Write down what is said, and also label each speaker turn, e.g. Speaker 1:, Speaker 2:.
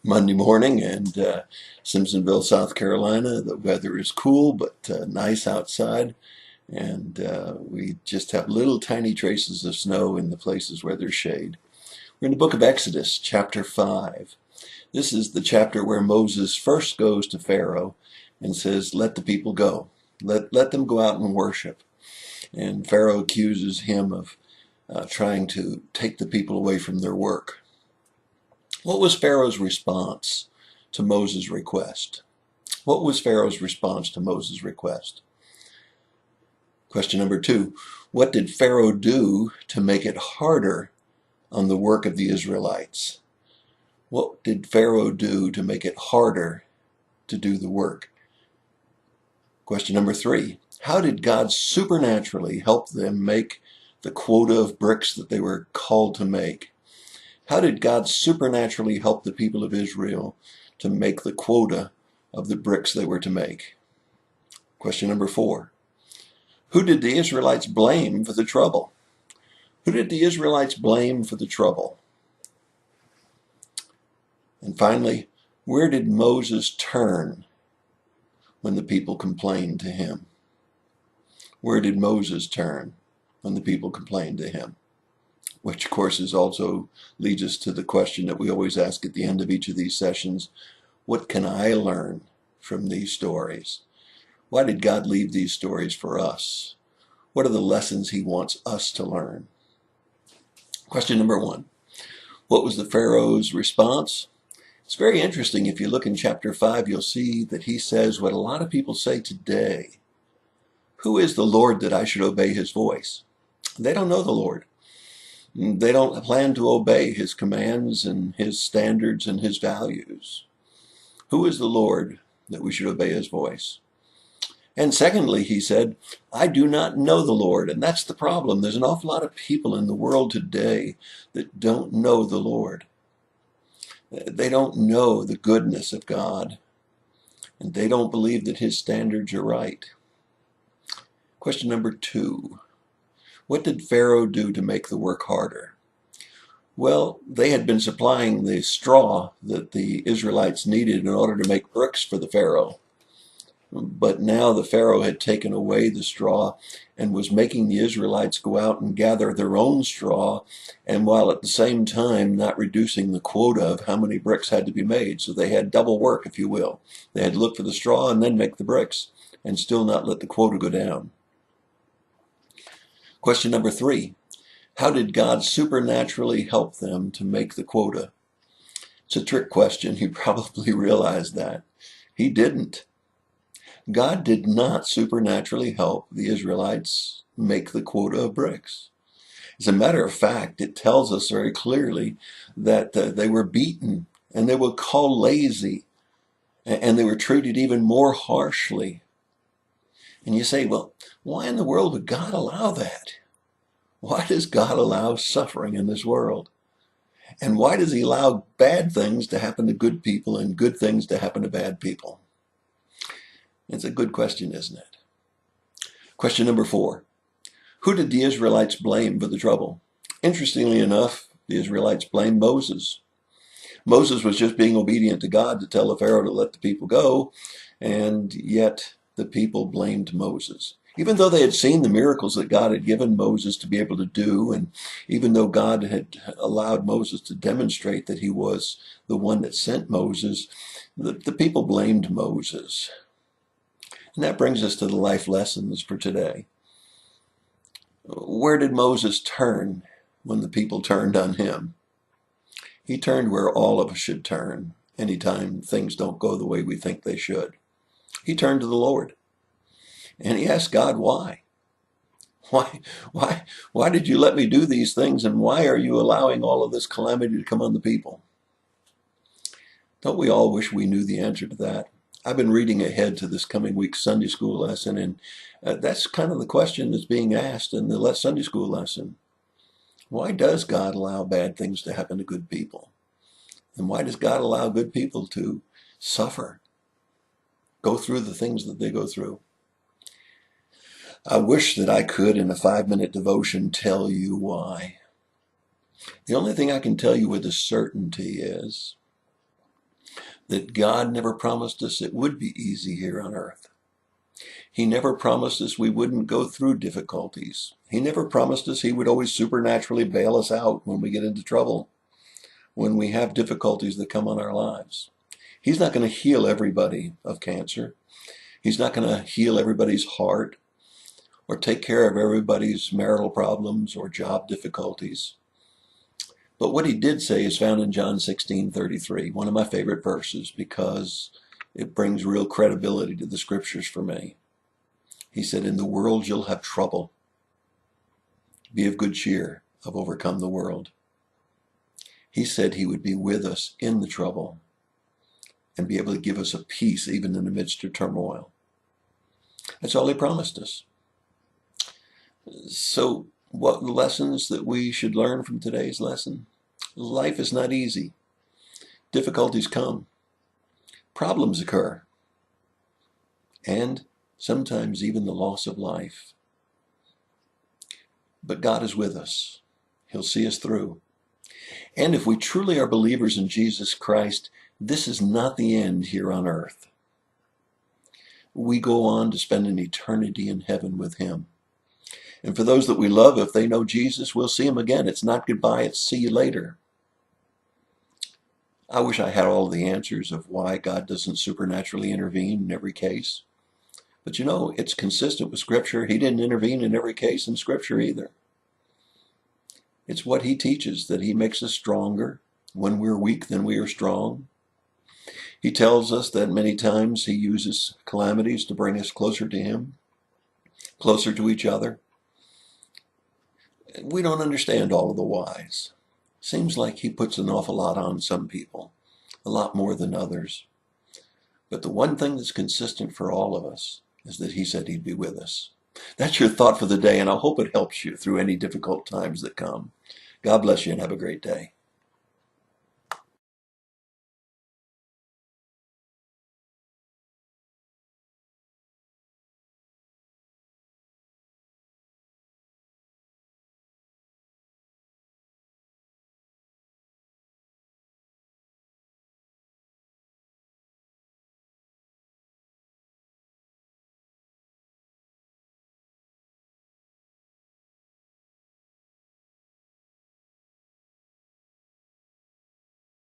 Speaker 1: Monday morning in Simpsonville, South Carolina. The weather is cool but nice outside, and we just have little tiny traces of snow in the places where there's shade. We're in the book of Exodus, chapter 5. This is the chapter where Moses first goes to Pharaoh and says, "Let the people go. Let them go out and worship." And Pharaoh accuses him of trying to take the people away from their work. What was Pharaoh's response to Moses' request? What was Pharaoh's response to Moses' request? Question number 2. What did Pharaoh do to make it harder on the work of the Israelites? What did Pharaoh do to make it harder to do the work? Question number 3. How did God supernaturally help them make the quota of bricks that they were called to make? How did God supernaturally help the people of Israel to make the quota of the bricks they were to make? Question number 4. Who did the Israelites blame for the trouble? Who did the Israelites blame for the trouble? And finally, where did Moses turn when the people complained to him? Where did Moses turn when the people complained to him? Which, of course, also leads us to the question that we always ask at the end of each of these sessions: what can I learn from these stories? Why did God leave these stories for us? What are the lessons he wants us to learn? Question number 1. What was the Pharaoh's response? It's very interesting. If you look in chapter 5, you'll see that he says what a lot of people say today. Who is the Lord that I should obey his voice? They don't know the Lord. They don't plan to obey his commands and his standards and his values. Who is the Lord that we should obey his voice? And secondly, he said, I do not know the Lord. And that's the problem. There's an awful lot of people in the world today that don't know the Lord. They don't know the goodness of God, and they don't believe that his standards are right. Question number 2. What did Pharaoh do to make the work harder? Well, they had been supplying the straw that the Israelites needed in order to make bricks for the Pharaoh. But now the Pharaoh had taken away the straw and was making the Israelites go out and gather their own straw, and while at the same time not reducing the quota of how many bricks had to be made. So they had double work, if you will. They had to look for the straw and then make the bricks, and still not let the quota go down. Question number 3. How did God supernaturally help them to make the quota? It's a trick question. You probably realize that. He didn't. God did not supernaturally help the Israelites make the quota of bricks. As a matter of fact, it tells us very clearly that they were beaten and they were called lazy and they were treated even more harshly. And you say, well, why in the world would God allow that? Why does God allow suffering in this world? And why does he allow bad things to happen to good people and good things to happen to bad people? It's a good question, isn't it? Question number 4. Who did the Israelites blame for the trouble? Interestingly enough, the Israelites blamed Moses. Moses was just being obedient to God to tell the Pharaoh to let the people go, and yet the people blamed Moses. Even though they had seen the miracles that God had given Moses to be able to do, and even though God had allowed Moses to demonstrate that he was the one that sent Moses, the people blamed Moses. And that brings us to the life lessons for today. Where did Moses turn when the people turned on him? He turned where all of us should turn anytime things don't go the way we think they should. He turned to the Lord. And he asked God, why? Why did you let me do these things, and why are you allowing all of this calamity to come on the people? Don't we all wish we knew the answer to that? I've been reading ahead to this coming week's Sunday school lesson, and that's kind of the question that's being asked in the Sunday school lesson. Why does God allow bad things to happen to good people? And why does God allow good people to suffer, go through the things that they go through? I wish that I could, in a 5-minute devotion, tell you why. The only thing I can tell you with a certainty is that God never promised us it would be easy here on earth. He never promised us we wouldn't go through difficulties. He never promised us he would always supernaturally bail us out when we get into trouble, when we have difficulties that come on our lives. He's not going to heal everybody of cancer. He's not going to heal everybody's heart or take care of everybody's marital problems or job difficulties. But what he did say is found in John 16:33, one of my favorite verses because it brings real credibility to the scriptures for me. He said, in the world you'll have trouble. Be of good cheer. I've overcome the world. He said he would be with us in the trouble and be able to give us a peace even in the midst of turmoil. That's all he promised us. So what lessons that we should learn from today's lesson? Life is not easy. Difficulties come. Problems occur. And sometimes even the loss of life. But God is with us. He'll see us through. And if we truly are believers in Jesus Christ, this is not the end here on earth. We go on to spend an eternity in heaven with him. And for those that we love, if they know Jesus, we'll see him again. It's not goodbye, it's see you later. I wish I had all the answers of why God doesn't supernaturally intervene in every case. But you know, it's consistent with Scripture. He didn't intervene in every case in Scripture either. It's what he teaches, that he makes us stronger. When we're weak, then we are strong. He tells us that many times he uses calamities to bring us closer to him, closer to each other. We don't understand all of the whys. Seems like he puts an awful lot on some people, a lot more than others. But the one thing that's consistent for all of us is that he said he'd be with us. That's your thought for the day, and I hope it helps you through any difficult times that come. God bless you and have a great day.